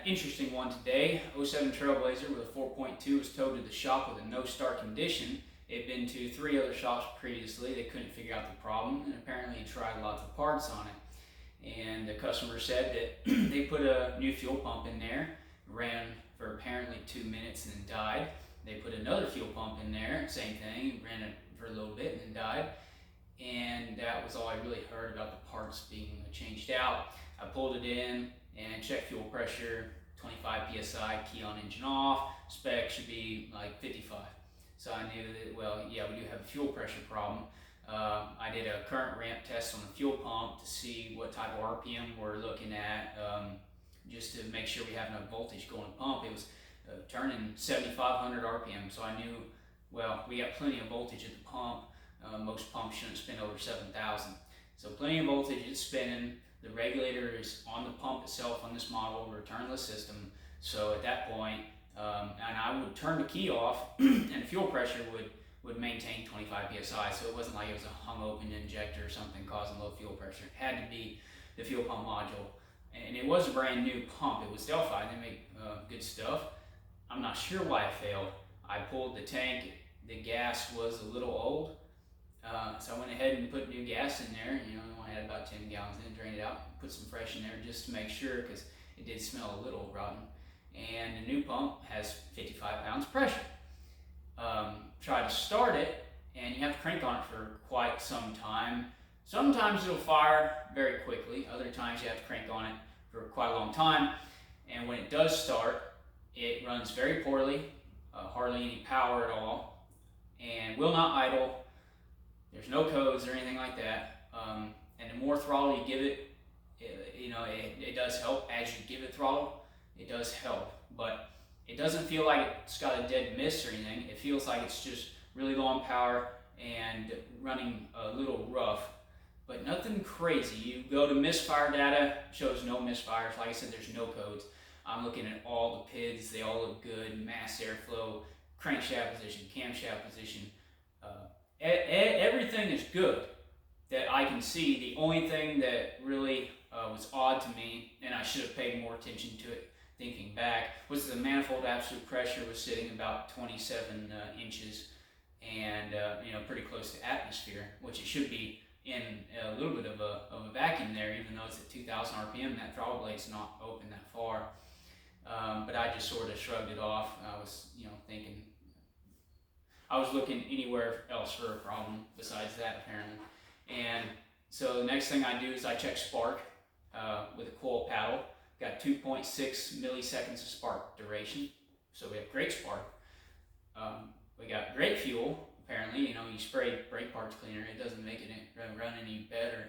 interesting one today. '07 Trailblazer with a 4.2 was towed to the shop with a no start condition. It had been to 3 other shops previously. They couldn't figure out the problem, and apparently tried lots of parts on it. And the customer said that they put a new fuel pump in there, ran for apparently 2 minutes and then died. They put another fuel pump in there, same thing, ran it for a little bit and then died. And that was all I really heard about the parts being changed out. I pulled it in and checked fuel pressure, 25 psi, key on, engine off. Spec should be like 55. So I knew that, well, yeah, we do have a fuel pressure problem. I did a current ramp test on the fuel pump to see what type of RPM we're looking at, just to make sure we have enough voltage going to pump. It was turning 7,500 RPM, so I knew, well, we got plenty of voltage at the pump. Most pumps shouldn't spin over 7,000. So plenty of voltage, it's spinning. The regulator is on the pump itself on this model, returnless system. So at that point, and I would turn the key off and fuel pressure would maintain 25 psi. So it wasn't like it was a hung open injector or something causing low fuel pressure. It had to be the fuel pump module. And it was a brand new pump. It was Delphi, they make good stuff. I'm not sure why it failed. I pulled the tank, the gas was a little old. So I went ahead and put new gas in there. You know, I had about 10 gallons in it, drained it out, put some fresh in there just to make sure, because it did smell a little rotten. And the new pump has 55 pounds pressure. Try to start it, and you have to crank on it for quite some time. Sometimes it'll fire very quickly, other times you have to crank on it for quite a long time. And when it does start, it runs very poorly, hardly any power at all, and will not idle. There's no codes or anything like that. And the more throttle you give it, it does help. As you give it throttle, it does help. But it doesn't feel like it's got a dead miss or anything. It feels like it's just really low on power and running a little rough, but nothing crazy. You go to misfire data, shows no misfires. Like I said, there's no codes. I'm looking at all the PIDs, they all look good. Mass airflow, crankshaft position, camshaft position. Everything is good that I can see. The only thing that really was odd to me, and I should have paid more attention to it thinking back, was the manifold absolute pressure was sitting about 27 inches and pretty close to atmosphere, which it should be in a little bit of a vacuum there, even though it's at 2,000 RPM. That throttle blade's not open that far. But I just sort of shrugged it off. I was thinking, I was looking anywhere else for a problem besides that, apparently. And so the next thing I do is I check spark with a coil paddle. Got 2.6 milliseconds of spark duration, so we have great spark. We got great fuel, apparently. You spray brake parts cleaner, it doesn't make it run any better.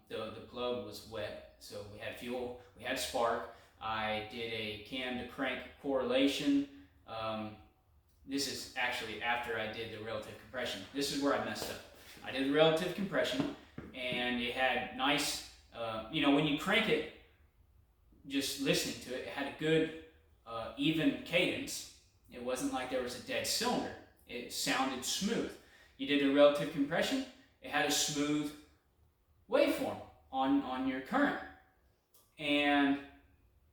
The plug was wet, so we had fuel, we had spark. I did a cam to crank correlation. This is actually after I did the relative compression. This is where I messed up. I did the relative compression, and it had nice, when you crank it, just listening to it, it had a good, even cadence. It wasn't like there was a dead cylinder. It sounded smooth. You did the relative compression, it had a smooth waveform on your current. And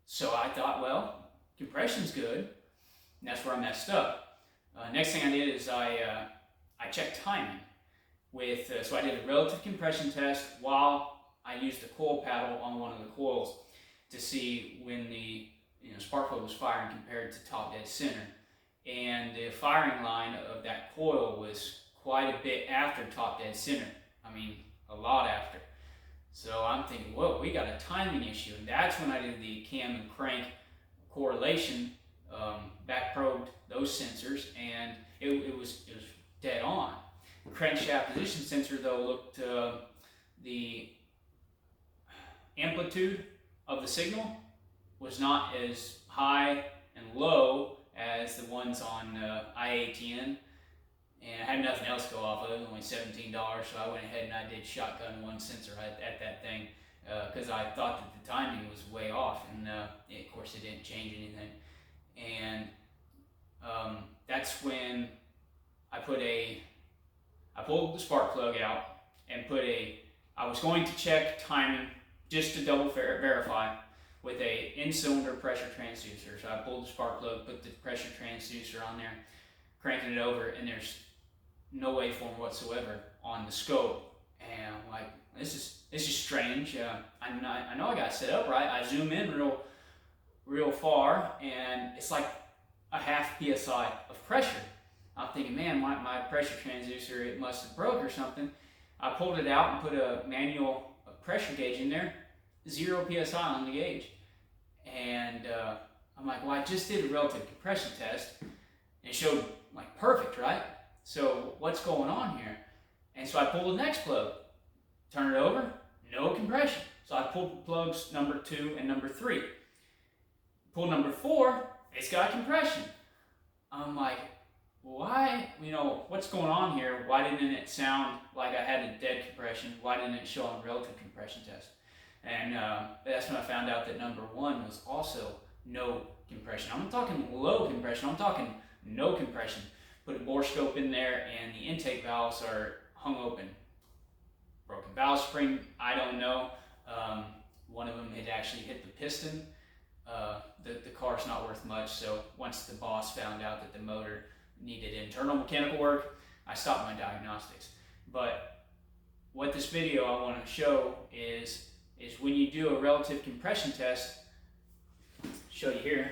so I thought, well, compression's good, and that's where I messed up. Next thing I did is I checked timing with, so I did a relative compression test while I used the coil paddle on one of the coils to see when the spark plug was firing compared to top dead center. And the firing line of that coil was quite a bit after top dead center. I mean, a lot after. So I'm thinking, whoa, we got a timing issue. And that's when I did the cam and crank correlation, back probed those sensors, and it was dead on. The crankshaft position sensor, though, looked, the amplitude of the signal was not as high and low as the ones on I-ATN, and I had nothing else to go off of. It was only $17, so I went ahead and I did shotgun one sensor at that thing because I thought that the timing was way off, and of course it didn't change anything. And that's when I pulled the spark plug out and I was going to check timing just to double verify with a in-cylinder pressure transducer. So I pulled the spark plug, put the pressure transducer on there, cranking it over, and there's no waveform whatsoever on the scope. And I'm like, this is strange. I know I got it set up right. I zoom in real far, and it's like a half psi of pressure. I'm thinking, man, my pressure transducer, it must have broke or something. I pulled it out and put a manual pressure gauge in there, 0 psi on the gauge. And I'm like, well, I just did a relative compression test, and it showed like perfect, right? So what's going on here? And so I pulled the next plug, turn it over, no compression. So I pulled plugs number 2 and number 3. Pull number 4, it's got compression. I'm like, why, what's going on here? Why didn't it sound like I had a dead compression? Why didn't it show on relative compression test? And that's when I found out that number 1 was also no compression. I'm not talking low compression, I'm talking no compression. Put a bore scope in there, and the intake valves are hung open. Broken valve spring, I don't know. One of them had actually hit the piston. The car's not worth much, so once the boss found out that the motor needed internal mechanical work, I stopped my diagnostics. But what this video I want to show is when you do a relative compression test, show you here.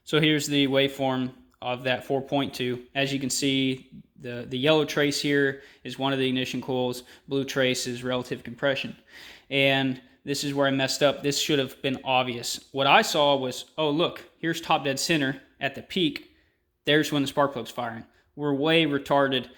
So here's the waveform of that 4.2. As you can see, the yellow trace here is one of the ignition coils, blue trace is relative compression. And this is where I messed up. This should have been obvious. What I saw was, oh look, here's top dead center at the peak. There's when the spark plug's firing. We're way retarded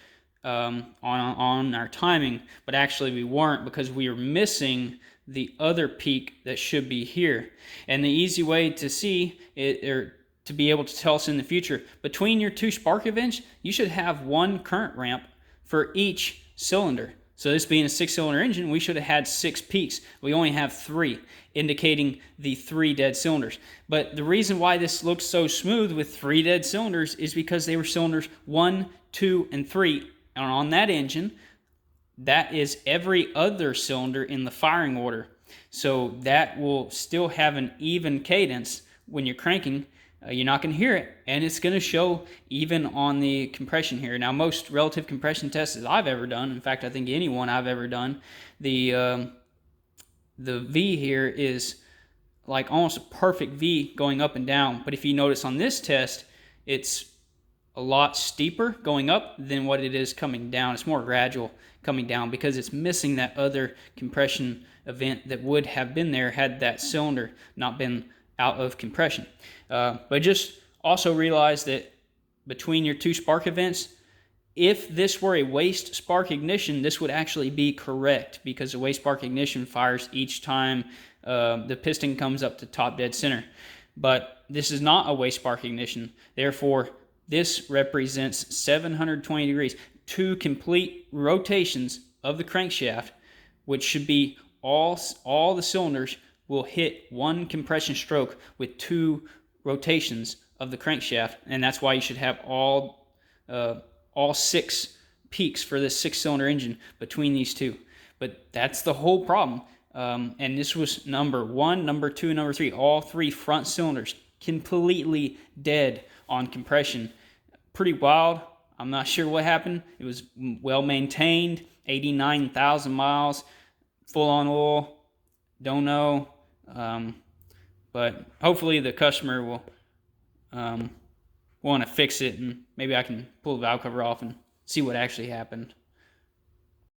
on our timing, but actually we weren't, because we were missing the other peak that should be here. And the easy way to see it, or to be able to tell us in the future, between your 2 spark events, you should have 1 current ramp for each cylinder. So this being a 6-cylinder engine, we should have had 6 peaks. We only have 3, indicating the 3 dead cylinders. But the reason why this looks so smooth with 3 dead cylinders is because they were cylinders 1, 2, and 3. And on that engine, that is every other cylinder in the firing order. So that will still have an even cadence when you're cranking. You're not going to hear it, and it's going to show even on the compression here. Now, most relative compression tests that I've ever done, in fact, I think any one I've ever done, the V here is like almost a perfect V going up and down. But if you notice on this test, it's a lot steeper going up than what it is coming down. It's more gradual coming down because it's missing that other compression event that would have been there had that cylinder not been out of compression. But just also realize that between your 2 spark events, if this were a waste spark ignition, this would actually be correct, because a waste spark ignition fires each time the piston comes up to top dead center. But this is not a waste spark ignition. Therefore, this represents 720 degrees, 2 complete rotations of the crankshaft, which should be all the cylinders will hit 1 compression stroke with 2 rotations of the crankshaft, and that's why you should have all 6 peaks for this 6-cylinder engine between these 2. But that's the whole problem. And this was number 1, number 2, and number 3. All 3 front cylinders completely dead on compression. Pretty wild. I'm not sure what happened. It was well maintained, 89,000 miles, full on oil. Don't know. But hopefully the customer will want to fix it, and maybe I can pull the valve cover off and see what actually happened.